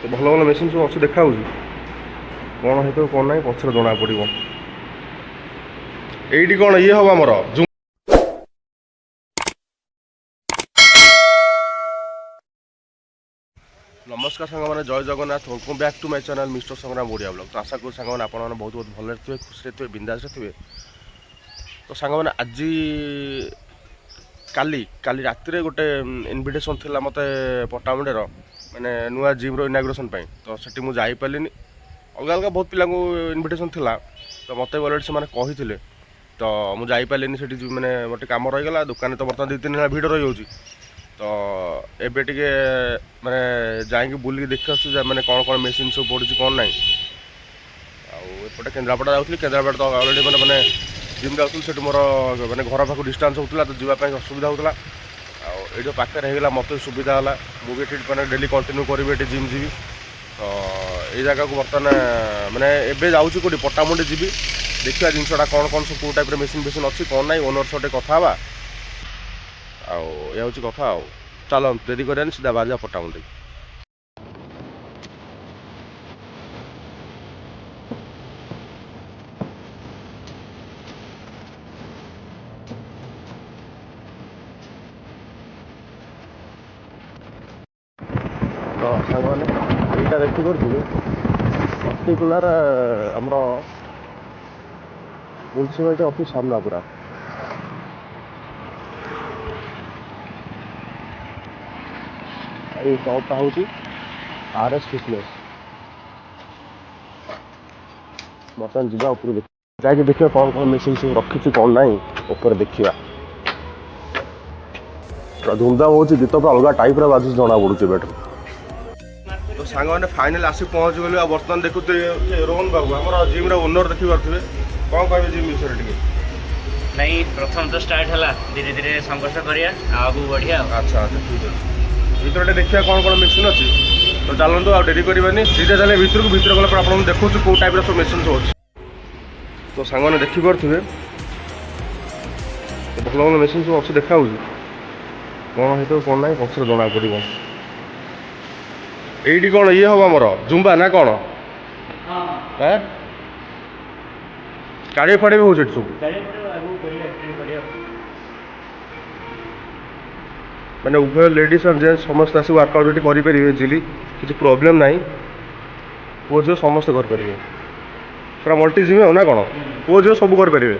ଭଲ ଭଲ ମେସିନ୍ ସବୁ ଅଛି ଦେଖାହେଉଛି। କ'ଣ ହେଇଥିବ କ'ଣ ନାହିଁ ପଛରେ ଜଣା ପଡ଼ିବ। ଏଇଠି କ'ଣ ଇଏ ହେବ ଆମର नमस्कार सांगने जय Jagannath welcome back to my channel mister Sangram Odia blog. तो आशा करूँ सांगने आप बहुत बहुत भले थे खुशी थे बिंदास थे। तो सांगने आज काली काली राति गोटे इनविटेशन थिला मते पट्टामुंडेर माने नुआ जिम रो इनाग्रेशन पाई। तो सेठी मु जाई पालिनी अलग अलग बहुत पिला इनविटेशन थिला। तो मते ऑलरेडी से माने कहिथिले तो मु जाई पालिनी सेठी माने गोटे काम रही गला दुकान तो बर्तमान 2-3 दिन भिड़ रही होची। तो एबे टिके माने जाइए बुलिक देखी आसु मैंने कौन कौन मेसीन सब पड़ी कौन ना आउटे केन्द्रापड़ा जाऊँगी केन्द्रापड़ा तो अलरेडी मैंने मैंने जिम जाऊँ से मोर मैंने घर पाख डिस्टेंस होता तो जीवाई असुविधा होता आठ पाखे होगा मत सुविधा है मुझे मैंने डेली कंटिन्यू करी ये जिम जी। तो ये जगह को बर्तमान मैंने एबे जाऊँगी कौटी पट्टामुंडी जी देखा जिनसा कौन कौन सब कौ टाइप मेसीन फेसीन अच्छी कौन ना ओनर सहित कथा ये हूँ कथा चलो देरी कर सीधा बाहर जा पट्टामुंडी। तो सांगने यहाँ देखी पर्टिकुलर आमर म्यूनिसिपालिटी ऑफिस सामना पूरा ये शॉपटा हूँ RS फिटनेस। बर्तमान जा ऊपर जाकि देखिए कौन कौन मेसीन सब रखी कौन ना ऊपर देखा पूरा धूमधाम हो गीत पूरा अलग टाइप बाजू जना पड़ुचे बेटर। तो सांग मैंने फाइनाल आसी पहुँच गलु आ बर्तमान देखुते रोहन बाबू आम जिम ओनर देखी पारे कौन कहे जिम विषय टे नहीं प्रथम तो स्टार्ट है धीरे धीरे संघर्ष करिया आगू बढ़िया। अच्छा अच्छा ठीक है भर देखिए कौन कौन मेसीन अच्छी। तो चलते आ डेरी करवानी सीधे चले भर गला आप देखो कौ टाइप सब मेसीन सब अच्छे। तो सांग मैंने देखिपे भल भल मेसीन सब अच्छे देखा कौन है कौन ना पक्ष जना पड़ो। ये कौन ये हम आमर जुम्बा ना कौन गाड़ी फाड़ी भी हो सब मैंने उभय लेडीज एंड जेन्ट्स समस्त आस वर्कआउट करेंगे इजिली किसी प्रोब्लेम ना पुओ झील समस्ते करेंगे पूरा मल्टी जिम हो ना कौन पुओ झील सब करेंगे।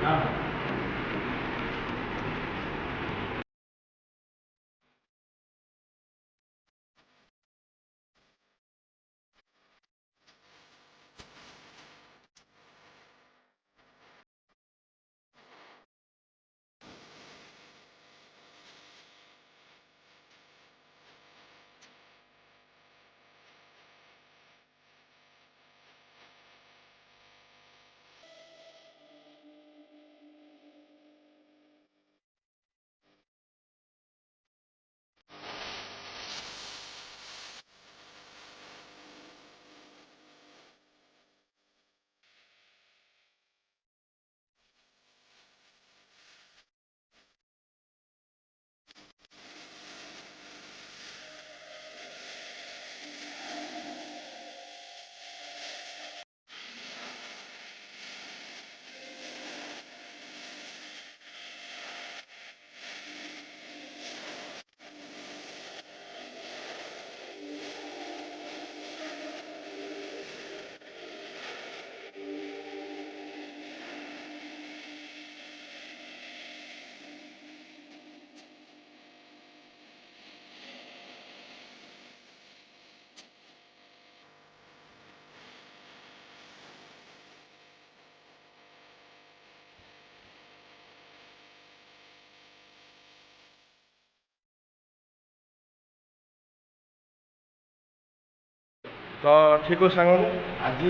तो ठीक है सांग आज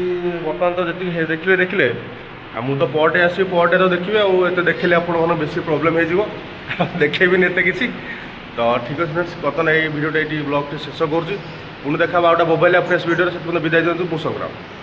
बर्तमान तो जी देखिले देखिले मुझे तो पर डे आसो पर डे तो देखिए आते देखिले आप बेसी प्रोब्लेम हो देखेबी एत कि। तो ठीक है फ्रेंड्स बर्तमान ये भिडियो ये ब्लॉग शेष कर पुणी देखा गोटे मोबाइल फ्रेश भिडियो से विदाय दिखाँ। संग्राम।